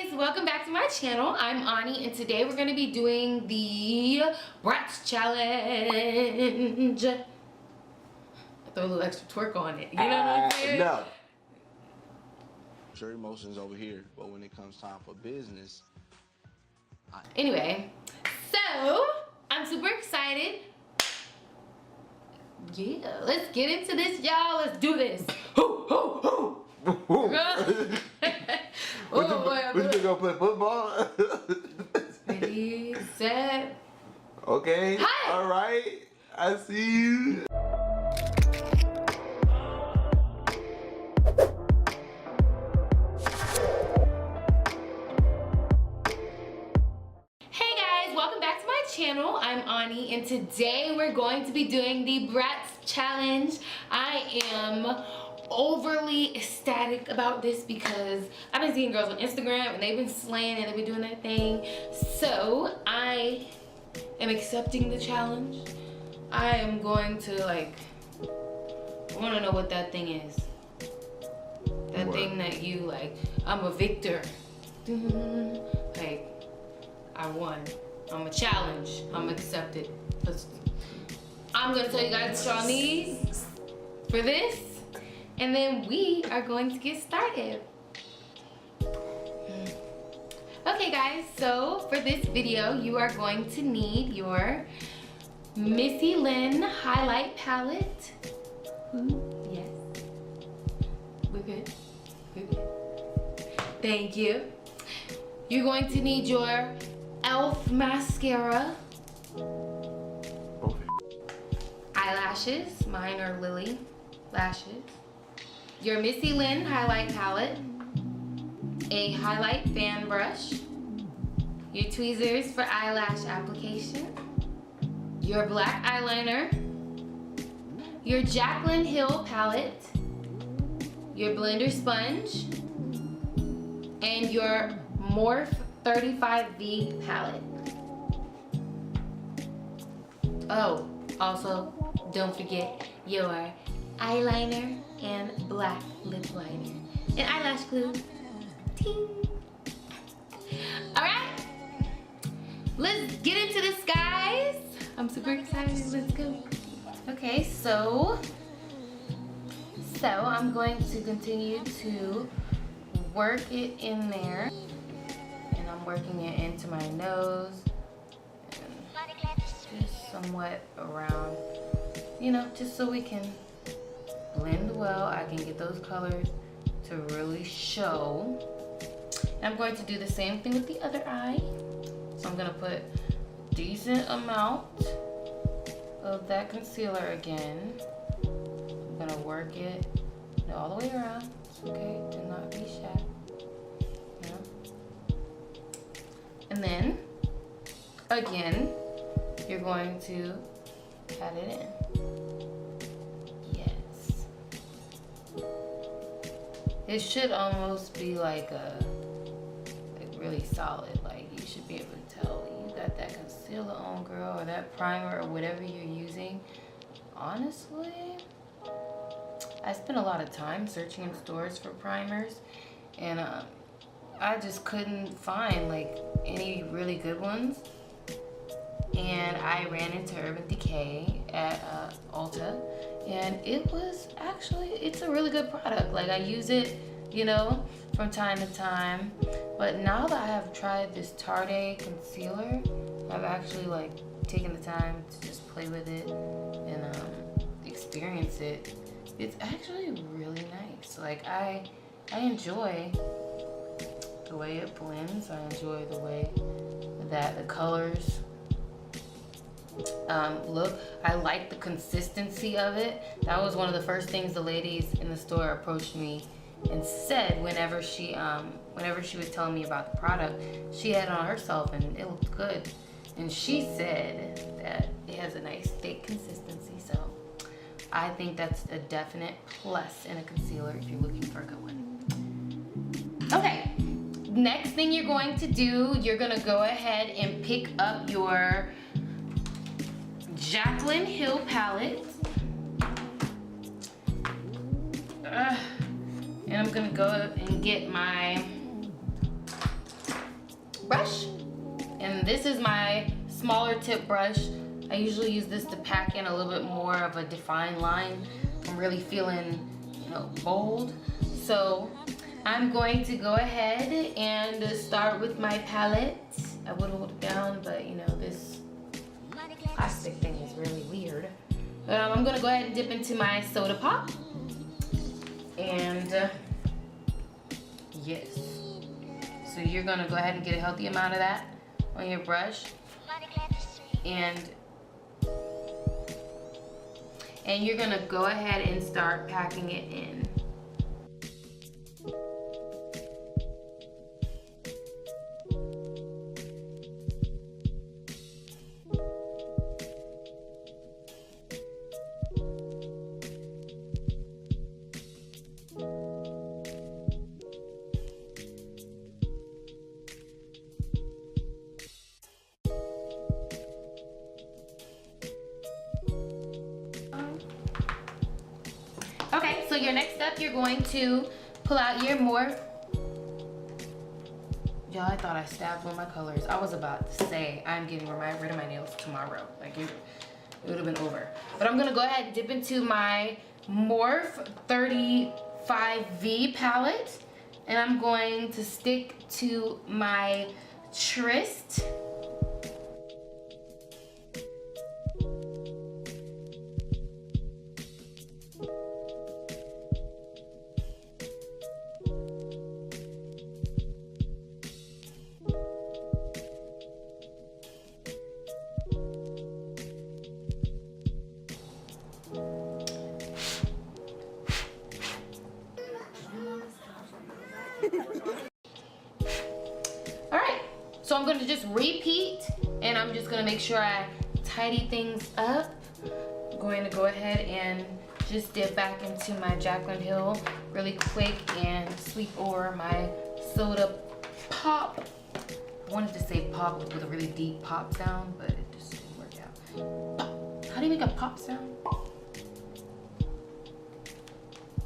guys, welcome back to my channel. I'm Ani and today we're going to be doing the BRATZ challenge. I throw a little extra twerk on it, you know what I'm saying? No. Sure, emotions over here, but when it comes time for business, Anyway, so I'm super excited. Yeah, let's get into this, y'all. Let's do this. What you think gonna play football? Ready, set. Okay. Hi. All right. I see you. Hey guys, welcome back to my channel. I'm Ani and today we're going to be doing the BRATZ challenge. I am overly ecstatic about this because I've been seeing girls on Instagram and they've been slaying and they've been doing their thing. So I am accepting the challenge. I am going to I want to know what that thing is. That What? thing that you I'm a victor. I won. I'm a challenge. I'm accepted. I'm gonna tell you guys what y'all need for this, and then we are going to get started. Okay guys, so for this video, you are going to need your Maybelline highlight palette. Yes. We're good. We're good. Thank you. You're going to need your e.l.f. mascara. Okay. Eyelashes, mine are Lilly Lashes. Your Maybelline highlight palette. A highlight fan brush. Your tweezers for eyelash application. Your black eyeliner. Your Jaclyn Hill palette. Your blender sponge. And your Morphe 35V palette. Oh, also, don't forget your eyeliner and black lip liner. And eyelash glue. Ting. Alright, let's get into this, guys. I'm super excited. Let's go. Okay, so I'm going to continue to work it in there. And I'm working it into my nose and just somewhat around, you know, just so we can blend well. I can get those colors to really show. And I'm going to do the same thing with the other eye. So I'm gonna put decent amount of that concealer again. I'm gonna work it all the way around. It's okay to not be shy. And then, again, you're going to pat it in. Yes. It should almost be like really solid. Like you should be able to tell you got that concealer on, girl, or that primer, or whatever you're using. Honestly, I spent a lot of time searching in stores for primers, and I just couldn't find any really good ones, and I ran into Urban Decay at Ulta, and it's a really good product. Like I use it, you know, from time to time, but now that I have tried this Tarte concealer, I've actually taken the time to just play with it and experience it. It's actually really nice. I enjoy the way it blends. I enjoy the way that the colors look. I like the consistency of it. That was one of the first things the ladies in the store approached me and said whenever she was telling me about the product. She had it on herself and it looked good. And she said that it has a nice thick consistency. So I think that's a definite plus in a concealer if you're looking for a good one. Okay. Next thing you're going to do, you're gonna go ahead and pick up your Jaclyn Hill palette. And I'm gonna go and get my this is my smaller tip brush. I usually use this to pack in a little bit more of a defined line. I'm really feeling, you know, bold. So I'm going to go ahead and start with my palette. I would hold it down, but you know, this plastic thing is really weird. I'm gonna go ahead and dip into my soda pop. And yes. So you're gonna go ahead and get a healthy amount of that on your brush. And you're gonna go ahead and start packing it in. Okay, so your next step, you're going to pull out your Morphe. Y'all, I thought I stabbed one of my colors. I was about to say I'm getting rid of my nails tomorrow. Like it would have been over. But I'm gonna go ahead and dip into my Morphe 35V palette, and I'm going to stick to my Tryst. Alright, so I'm going to just repeat, and I'm just going to make sure I tidy things up. I'm going to go ahead and just dip back into my Jaclyn Hill really quick and sweep over my soda pop. I wanted to say pop with a really deep pop sound, but it just didn't work out. Pop. How do you make a pop sound?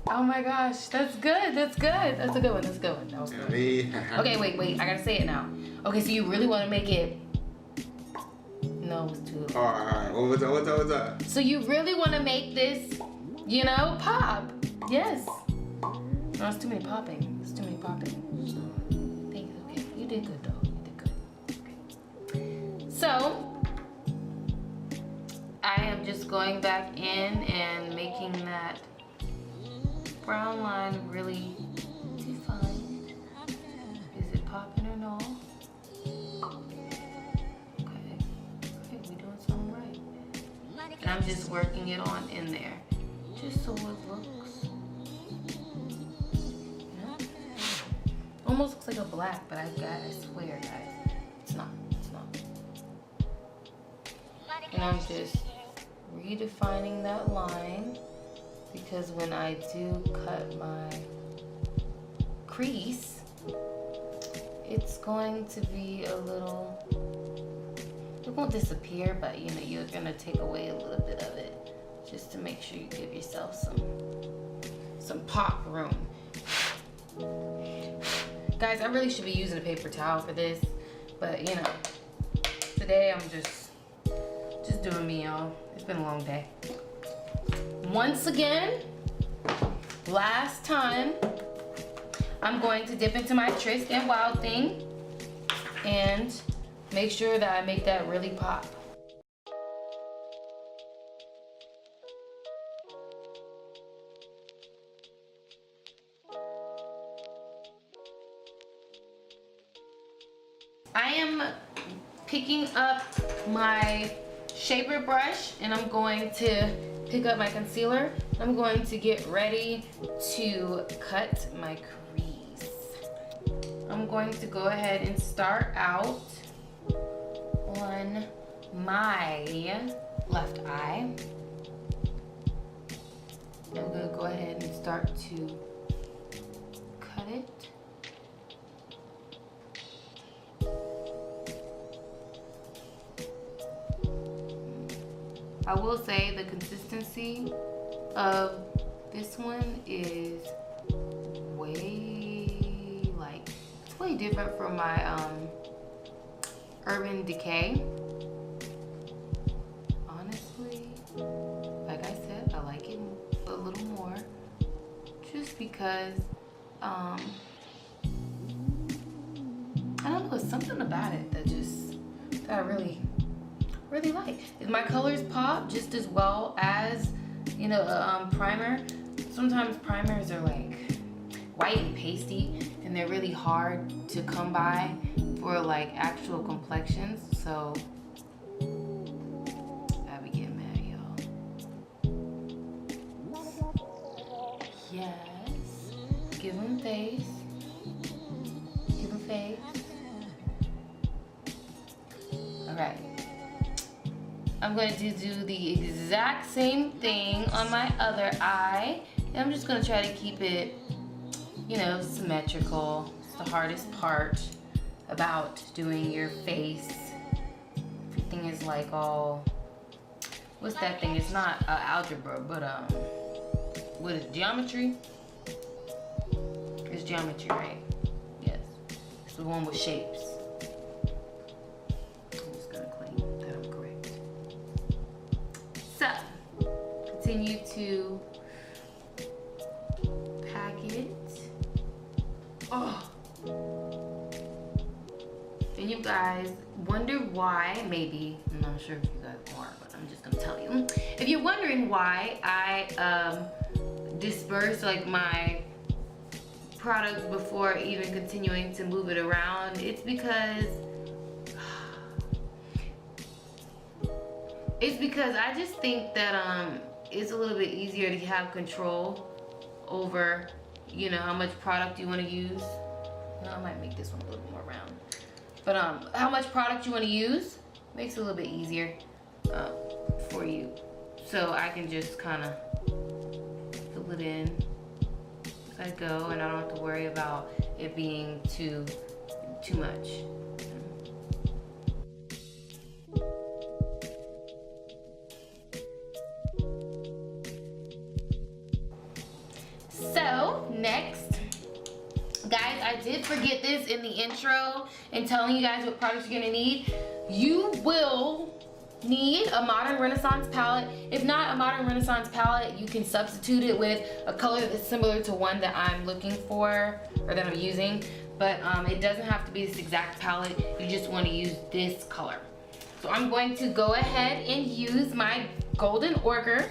Oh my gosh, that's good, that's good. That's a good one, that's a good one. That was good. Okay, wait, I gotta say it now. Okay, so you really wanna make it, no, it was too. Alright, what's up? So you really wanna make this, you know, pop. Yes. No, it's too many popping. It's too many popping. Thank you, okay. You did good though, you did good. Okay. So, I am just going back in and making that brown line really defined. Is it popping or no? Okay, we doing something right. And I'm just working it on in there, just so it looks, you know? Almost looks like a black, but I swear, guys, it's not. And I'm just redefining that line, because when I do cut my crease, it's going to be a little, it won't disappear, but you know, you're gonna take away a little bit of it just to make sure you give yourself some pop room. Guys, I really should be using a paper towel for this, but you know, today I'm just doing me, y'all. It's been a long day. Once again, last time, I'm going to dip into my Tryst and Wild Thing and make sure that I make that really pop. I am picking up my shaper brush, and I'm going to pick up my concealer. I'm going to get ready to cut my crease. I'm going to go ahead and start out on my left eye. I'm going to go ahead and start to cut it. I will say the consistency of this one is way, like, it's way different from my Urban Decay. Honestly, like I said, I like it a little more just because I don't know, it's something about it that I really like. My colors pop just as well as, you know, a primer. Sometimes primers are like white and pasty and they're really hard to come by for like actual complexions, so I be getting mad, y'all. Yes, give them face, give them face. All right, I'm going to do the exact same thing on my other eye, and I'm just going to try to keep it, you know, symmetrical. It's the hardest part about doing your face. Everything is like all, what's that thing? It's not algebra, but what is it, geometry? It's geometry, right? Yes. It's the one with shapes. I'm just gonna claim that I'm correct. So, continue to pack it. Oh. And you guys wonder why, maybe, I'm not sure if you guys are, but I'm just gonna tell you. If you're wondering why I disperse like my product before even continuing to move it around, it's because I just think that it's a little bit easier to have control over, you know, how much product you want to use. You know, I might make this one a little more round. But how much product you want to use makes it a little bit easier for you. So I can just kind of fill it in as I go, and I don't have to worry about it being too much. So next, guys, I did forget this in the intro and telling you guys what products you're gonna need. You will need a Modern Renaissance palette. If not a Modern Renaissance palette, you can substitute it with a color that's similar to one that I'm looking for or that I'm using. But it doesn't have to be this exact palette. You just want to use this color. So I'm going to go ahead and use my Golden Ochre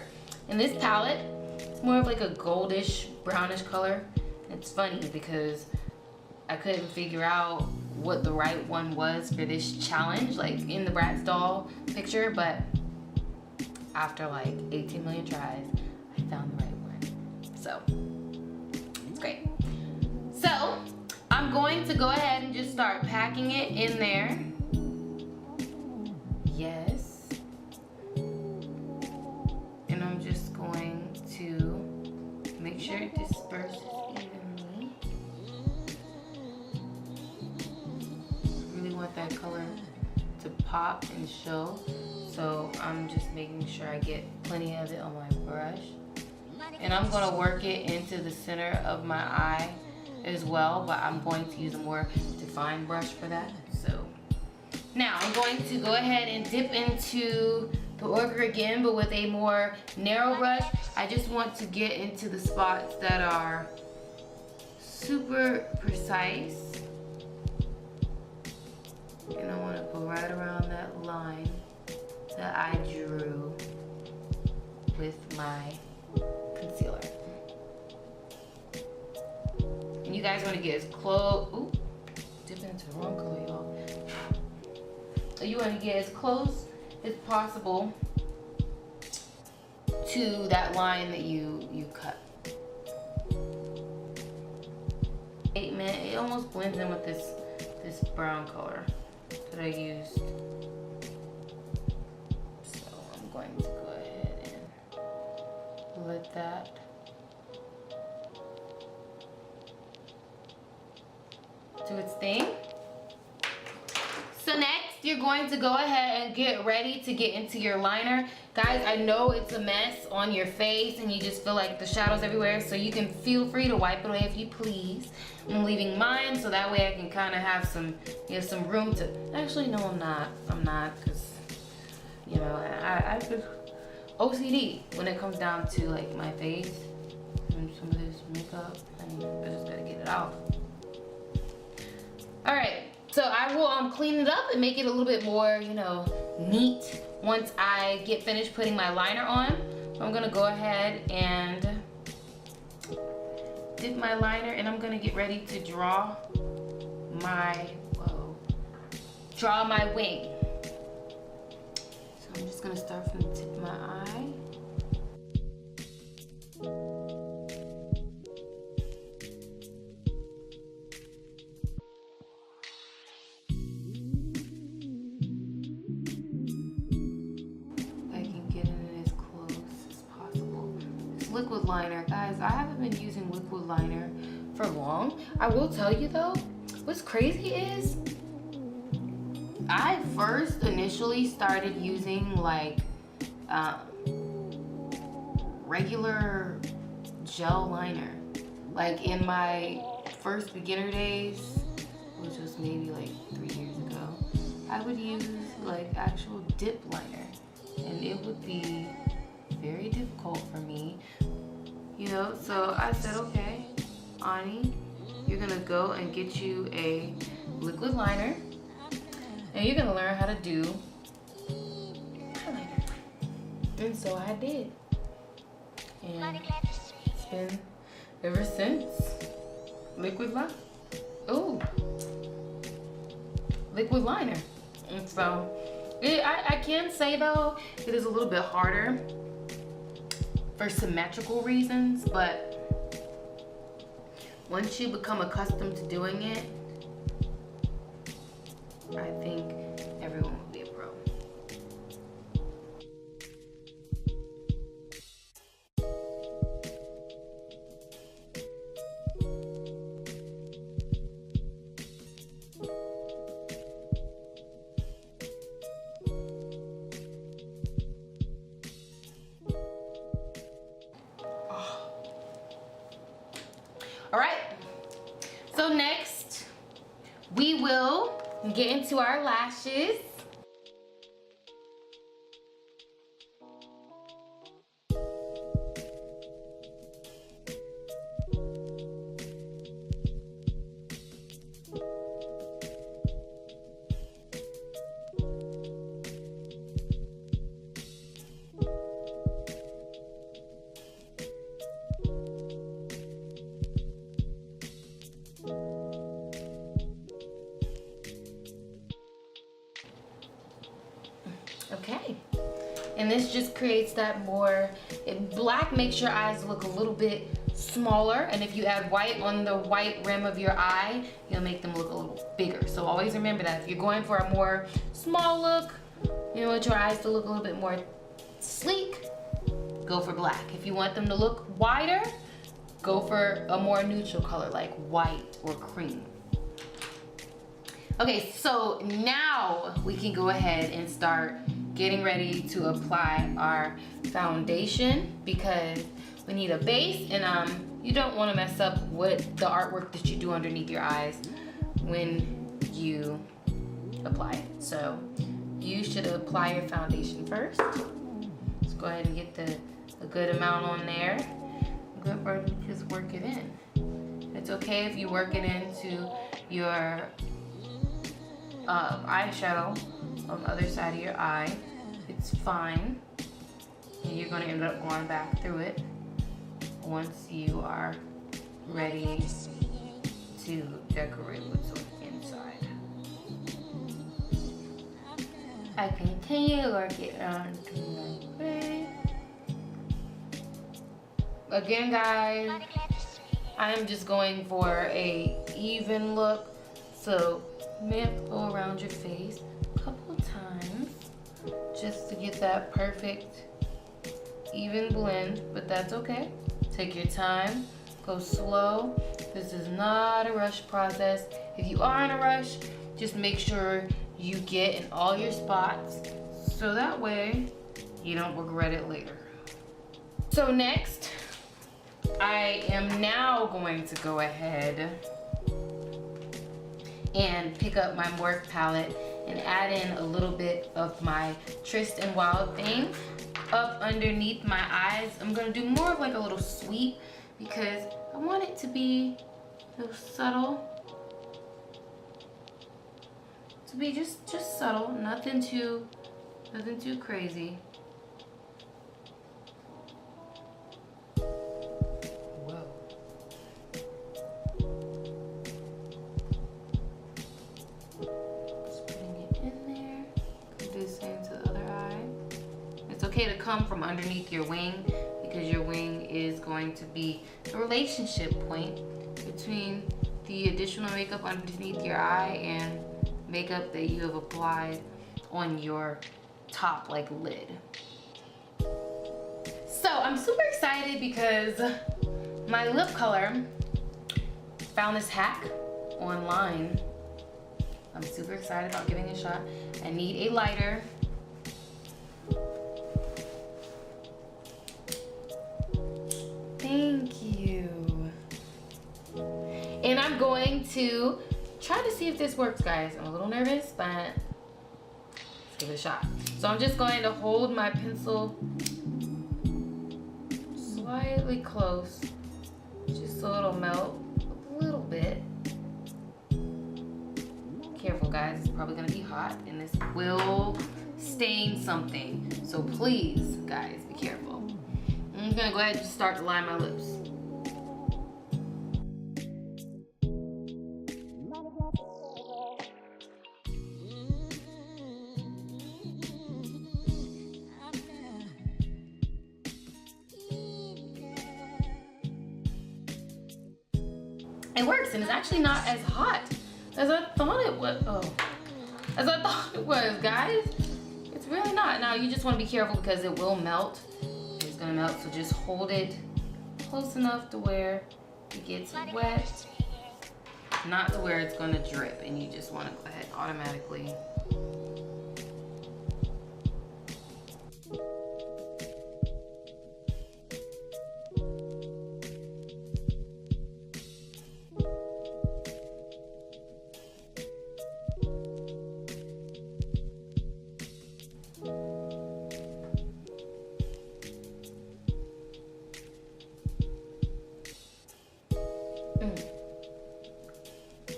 in this palette. It's more of like a goldish, brownish color. It's funny because I couldn't figure out what the right one was for this challenge, like in the Bratz doll picture, but after like 18 million tries, I found the right one. So, it's great. So, I'm going to go ahead and just start packing it in there. Yes. And I'm just going to make sure it disperses evenly. Really want that color to pop and show, so I'm just making sure I get plenty of it on my brush. And I'm going to work it into the center of my eye as well, but I'm going to use a more defined brush for that. So now I'm going to go ahead and dip into the ochre again, but with a more narrow brush. I just want to get into the spots that are super precise. And I want to go right around that line that I drew with my concealer. And you guys want to get as close, ooh, dipping into the wrong color, y'all. You want to get as close as possible to that line that you cut. It almost blends in with this brown color that I used. So I'm going to go ahead and let that do its thing. So next, you're going to go ahead and get ready to get into your liner. Guys, I know it's a mess on your face and you just feel like the shadows everywhere, so you can feel free to wipe it away if you please. I'm leaving mine so that way I can kind of have some, you know, some room to, actually no, I'm not, because, you know, I just OCD when it comes down to like my face and some of this makeup, and I just gotta get it off. All right, so I will clean it up and make it a little bit more, you know, neat once I get finished putting my liner on. So I'm gonna go ahead and dip my liner, and I'm gonna get ready to draw my wing. So I'm just gonna start from the tip of my eye. Liquid liner, guys, I haven't been using liquid liner for long. I will tell you though, what's crazy is I first initially started using like regular gel liner, like in my first beginner days, which was maybe like 3 years ago. I would use like actual dip liner, and it would be very difficult for me, you know. So I said, okay, Ani, you're gonna go and get you a liquid liner, and you're gonna learn how to do eyeliner. And so I did, and it's been ever since liquid liner. Ooh, liquid liner. And so I can say though, it is a little bit harder for symmetrical reasons, but once you become accustomed to doing it, I think everyone will be a pro. All right, so next we will get into our lashes. Okay, and this just creates that more, black makes your eyes look a little bit smaller, and if you add white on the white rim of your eye, you'll make them look a little bigger. So always remember that if you're going for a more small look, you want your eyes to look a little bit more sleek, go for black. If you want them to look wider, go for a more neutral color like white or cream. Okay, so now we can go ahead and start getting ready to apply our foundation, because we need a base, and you don't want to mess up with the artwork that you do underneath your eyes when you apply it. So you should apply your foundation first. Let's go ahead and get a good amount on there. Or just work it in. It's okay if you work it into your eyeshadow on the other side of your eye. It's fine. And you're going to end up going back through it once you are ready to decorate what's on the inside. I continue to work it onto my face. Again, guys, I am just going for a even look, so you may have to go around your face a couple of times just to get that perfect even blend, but that's okay. Take your time, go slow. This is not a rush process. If you are in a rush, just make sure you get in all your spots, so that way you don't regret it later. So next, I am now going to go ahead and pick up my Morphe palette and add in a little bit of my Tristan Wild thing up underneath my eyes. I'm gonna do more of like a little sweep because I want it to be a little subtle. To be just subtle, nothing too crazy. Whoa. Just putting it in there. Do the same to the other eye. It's okay to come from underneath your wing because your wing is going to be the relationship point between the additional makeup underneath your eye and makeup that you have applied on your top like lid. So I'm super excited because my lip color, found this hack online. I'm super excited about giving it a shot. I need a lighter. Thank you. And I'm going to try to see if this works, guys. I'm a little nervous, but let's give it a shot. So I'm just going to hold my pencil slightly close, just so it'll melt a little bit. Careful, guys, it's probably gonna be hot and this will stain something. So please, guys, be careful. I'm gonna go ahead and just start to line my lips. It works, and it's actually not as hot as I thought it was. As I thought it was, guys. It's really not. Now you just want to be careful because it will melt. It's gonna melt, so just hold it close enough to where it gets wet, not to where it's gonna drip, and you just want to go ahead automatically.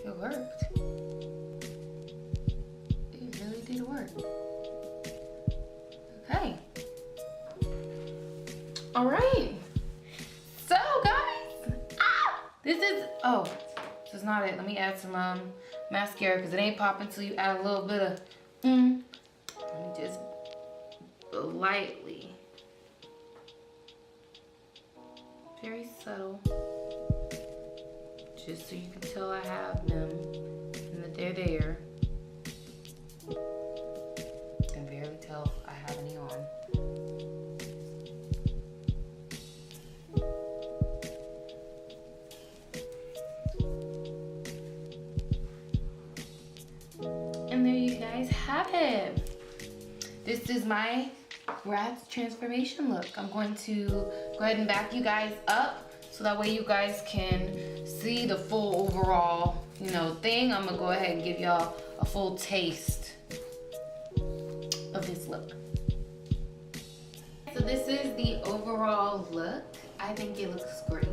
It worked. It really did work. Okay. All right. So, guys, this is not it. Let me add some mascara because it ain't popping until you add a little bit of Let me just lightly, very subtle, just so you can tell I have them and that they're there. You can barely tell I have any on. And there you guys have it. This is my Bratz transformation look. I'm going to go ahead and back you guys up so that way you guys can see the full overall, thing. I'm gonna go ahead and give y'all a full taste of this look. So this is the overall look. I think it looks great.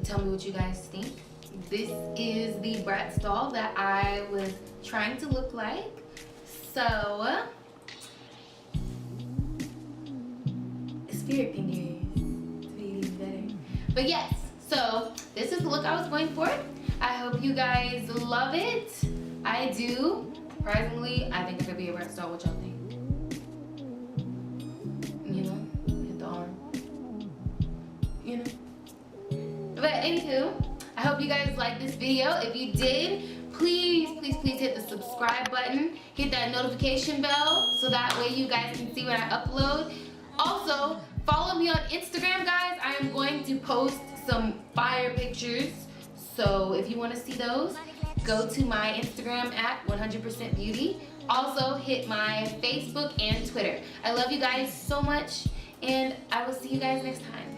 Tell me what you guys think. This is the Bratz doll that I was trying to look like. So, spirit fingers to be even better. But yes, so this is the look I was going for. I hope you guys love it. I do. Surprisingly, I think it could be a Bratz doll. What y'all think? Hit the arm. But anywho, I hope you guys liked this video. If you did, please hit the subscribe button. Hit that notification bell so that way you guys can see when I upload. Also, follow me on Instagram, guys. I am going to post some fire pictures. So if you want to see those, go to my Instagram at 100%beauty. Also hit my Facebook and Twitter. I love you guys so much, and I will see you guys next time.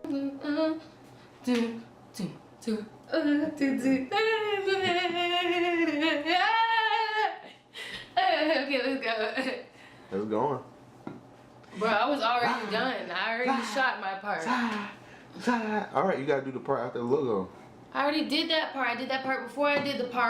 Okay, let's go. Let's go on. Bro, I was already done. I already shot my part. Alright, you gotta do the part after the logo. I already did that part. I did that part before I did the part.